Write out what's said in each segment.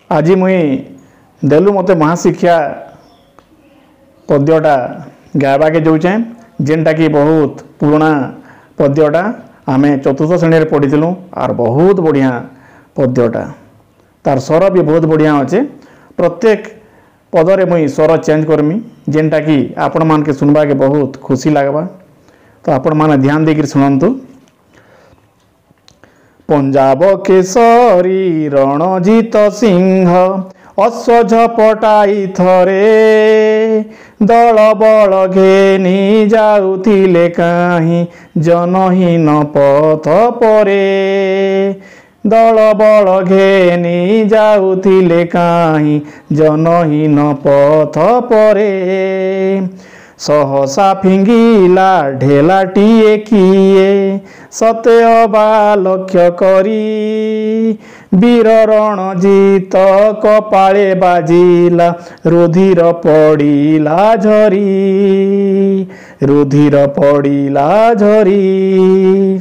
आज मुई देलु मते महाशिक्षा पद्यटा गायबा के जाऊँ जेनटा कि बहुत पुराना पद्यटा आमे चतुर्थ श्रेणी पढ़ी आर बहुत बढ़िया पद्यटा तार स्वर भी बहुत बढ़िया अच्छे। प्रत्येक पदरे मुई स्वर चेंज करमी जेनटा कि आपण मान के सुनबा के बहुत खुशी लगवा। तो आपण माने ध्यान देकर सुनंतु। पंजाब केसरी रणजित सिंह अश्व झपटाई थरे दल बल घेनी जाउथिले काहीं जनहीन पथ परे दल बल घेनी जाउथिले काहीं जनहीन पथ परे सहसा फिंगिला ढेलाटिए किए सते अबा लक्ष्य करी वीर रणजित कपाळे बाजिला रुधिर पड़िला झरी रुधिर पड़िला झरी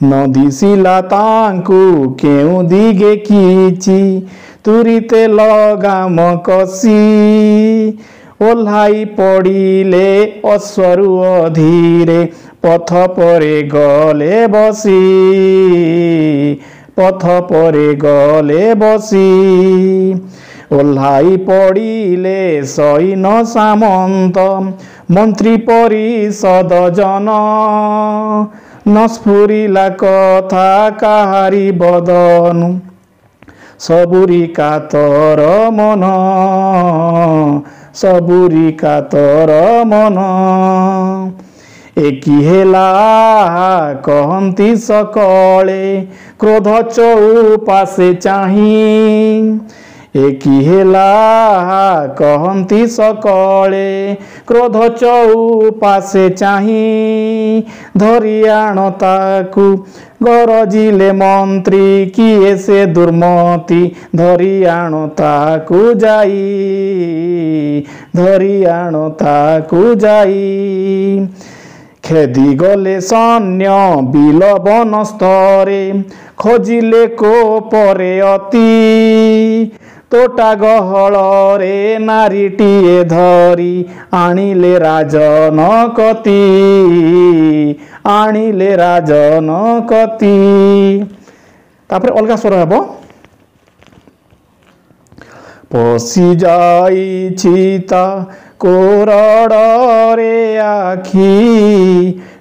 न दिशिला तांकु केउ दिगे किछि तुरिते लगाम कसी ओल्हाई पड़िले अश्वरु अधीरे पथ परे गले बसी पथ परे गले बसी ओल्हाई पड़िले सैन सामंत मंत्री परिषद जन न स्फुरिला कथा काहारी बदनु सबुरी कातर मन सबुरी कातर मन एकी हेला कहंती सकले क्रोध चौपासे चाही एकी हेला कहंती सकले क्रोध चौपासे चाही धरि आण ताकू गरजिले मंत्री किए से दुर्मति धरि आण ताकू जाई धरि आण ताकू जाई खेदी गले सैन्य बिल बन स्तरे खोजिले को परे अति तोटा गहल रे नारीटिए धरी आनिले राजन कति आनिले राजन कति तापर अलगा स्वर हेबो पसी जाई ता कोरड़ रे आखी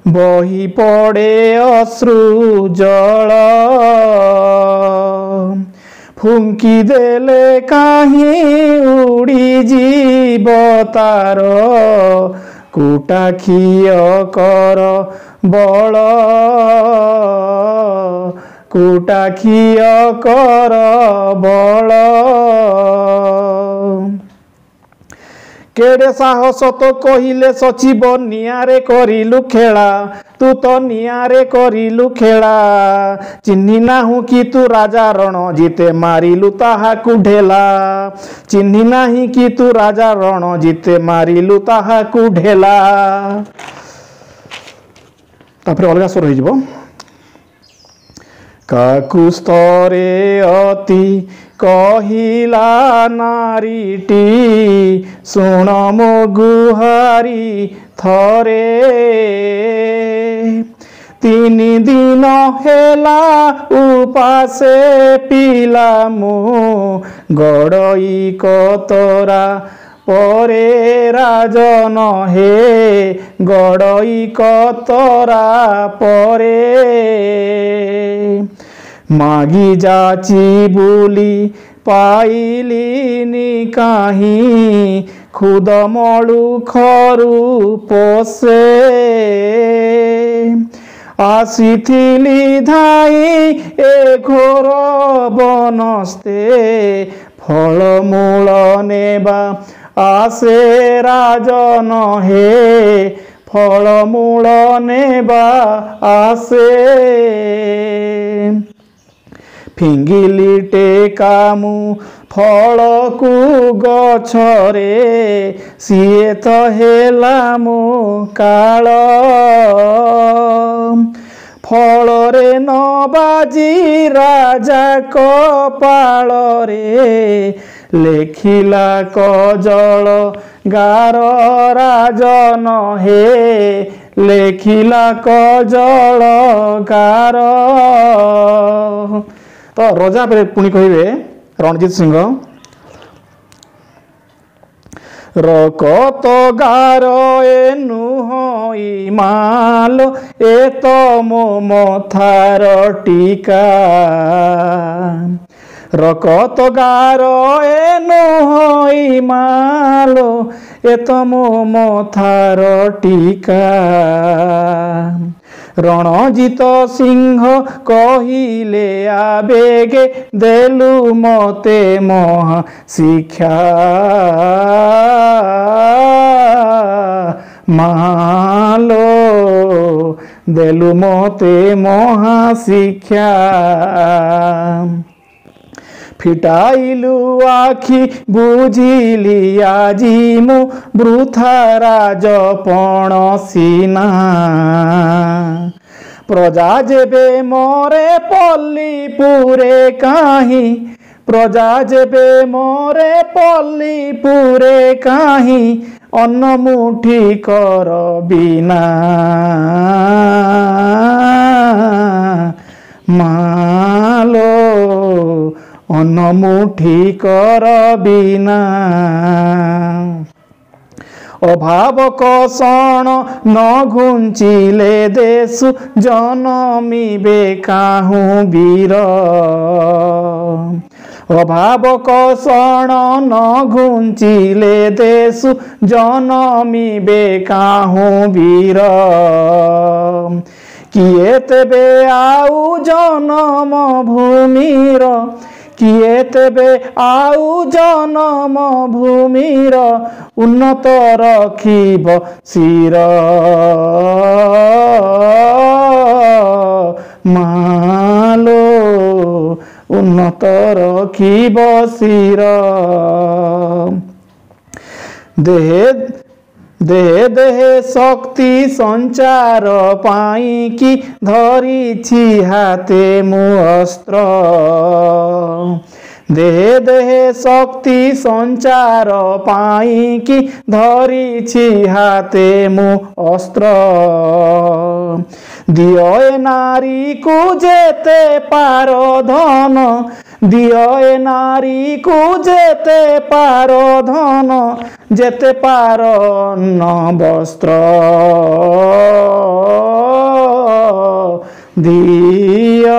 बही पड़े अश्रु जल फुंकी देले काहीं उड़ी जीव तार कुटाखिय कर बल कुटाखिय कर बल केड़े साहस तो कहिले सचिव नियारे करिलु खेला तू तो नियारे करिलु खेला चिन्ही नाहु कि तू राजा रणजिते मारिलु ताहाकु ढेला चिन्ही नाही कि तू राजा रणजिते मारिलु ताहाकु ढेला तापर अलगा स्वर हो काकु स्तरे अति कहिला नारीटी सुण मो गुहारी थरे तीन दिन हेला उपासे पिला मु गड़ई कतरा परे राजन हे गड़ई कतरा परे मागी जाची बुली पाइलिनी काहीं खुद मळु खरु पोसे आसीथिली धाई ए घोर बनस्ते फल मूल नेबा आसे राजन हे फल मूल नेबा आसे फिंगिली टेकामु फल को गछरे सिए तो हेला मु काल ଫଳରେ ନ ବାଜି ରାଜା କପାଳରେ ଲେଖିଲା କଜଳ ଗାର ରାଜନ ହେ ଲେଖିଲା କଜଳ ଗାର। ତ ରଜା ପୁଣି କହିବେ ରଣଜିତ ସିଂହ ରକତ ଗାର ଏ ନୁହଁଇ ମାଲ ଏ ତ ମୋ ମଥାର ଟିକା ରକତ ଗାର ଏ ନୁହଁଇ ମାଲ ଏ ତ ମୋ ମଥାର ଟିକା। ରଣଜିତ ସିଂହ କହିଲେ ଆବେଗେ ଦେଲୁ ମତେ ମହା ଶିକ୍ଷା ମାଲୋ ଦେଲୁ ମତେ ମହା ଶିକ୍ଷା। ଫିଟାଇଲୁ ଆଖି ବୁଝିଲି ଆଜି ମୁଁ ବୃଥା ରାଜପଣ ସିନା ପ୍ରଜା ଯେବେ ମରେ ପଲ୍ଲୀ ପୁରେ କାହିଁ ପ୍ରଜା ଯେବେ ମରେ ପଲ୍ଲୀ ପୁରେ କାହିଁ ଅନ୍ନ ମୁଠି କର ବିନା ମାଲୋ ଅନ୍ନ ମୁଠି କର ବିନା। ଅଭାବ କଷଣ ନ ଘୁଞ୍ଚିଲେ ଦେଶୁ ଜନମିବେ କାହୁଁ ବୀର ଅଭାବ କଷଣ ନ ଘୁଞ୍ଚିଲେ ଦେଶୁ ଜନମିବେ କାହୁଁ ବୀର। କିଏ ତେବେ ଆଉ ଜନମ ଭୂମିର କିଏ ତେବେ ଆଉ ଜନମ ଭୂମିର ଉନ୍ନତ ରଖିବ ଶିର ମାଲୋ ଉନ୍ନତ ରଖିବ ଶିର। ଦେହେ ଦେହେ ଦେହେ ଶକ୍ତି ସଞ୍ଚାର ପାଇଁ କି ଧରିଛି ହାତେ ମୁଁ ଅସ୍ତ୍ର ଦେହେ ଦେହେ ଶକ୍ତି ସଞ୍ଚାର ପାଇଁ କି ଧରିଛି ହାତେ ମୁଁ ଅସ୍ତ୍ର। ଦିଅ ଏ ନାରୀକୁ ଯେତେ ପାର ଧନ ଦିଅ ଏ ନାରୀକୁ ଯେତେ ପାର ଧନ ଯେତେ ପାର ଅନ୍ନ ବସ୍ତ୍ର ଦିଅ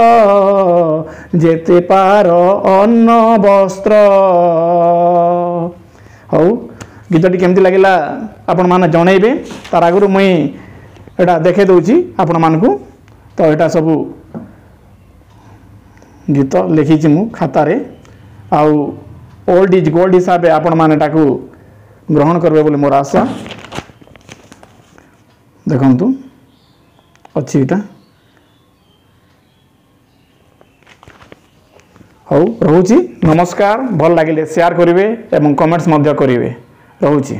ଯେତେ ପାର ଅନ୍ନ ବସ୍ତ୍ର। ହଉ ଗୀତଟି କେମିତି ଲାଗିଲା ଆପଣ ମାନେ ଜଣେଇବେ। ତାର ଆଗରୁ ମୁଇଁ ଏଟା ଦେଖାଇ ଦେଉଛି ଆପଣମାନଙ୍କୁ। ତ ଏଟା ସବୁ ଗୀତ ଲେଖିଛି ମୁଁ ଖାତାରେ ଆଉ ଓଲ୍ଡ ଇଜ୍ ଗୋଲ୍ଡ ହିସାବରେ ଆପଣମାନେ ଏଟାକୁ ଗ୍ରହଣ କରିବେ ବୋଲି ମୋର ଆଶା। ଦେଖନ୍ତୁ ଅଛି ଏଟା। ହଉ ରହୁଛି। ନମସ୍କାର। ଭଲ ଲାଗିଲେ ସେୟାର କରିବେ ଏବଂ କମେଣ୍ଟସ୍ ମଧ୍ୟ କରିବେ। ରହୁଛି।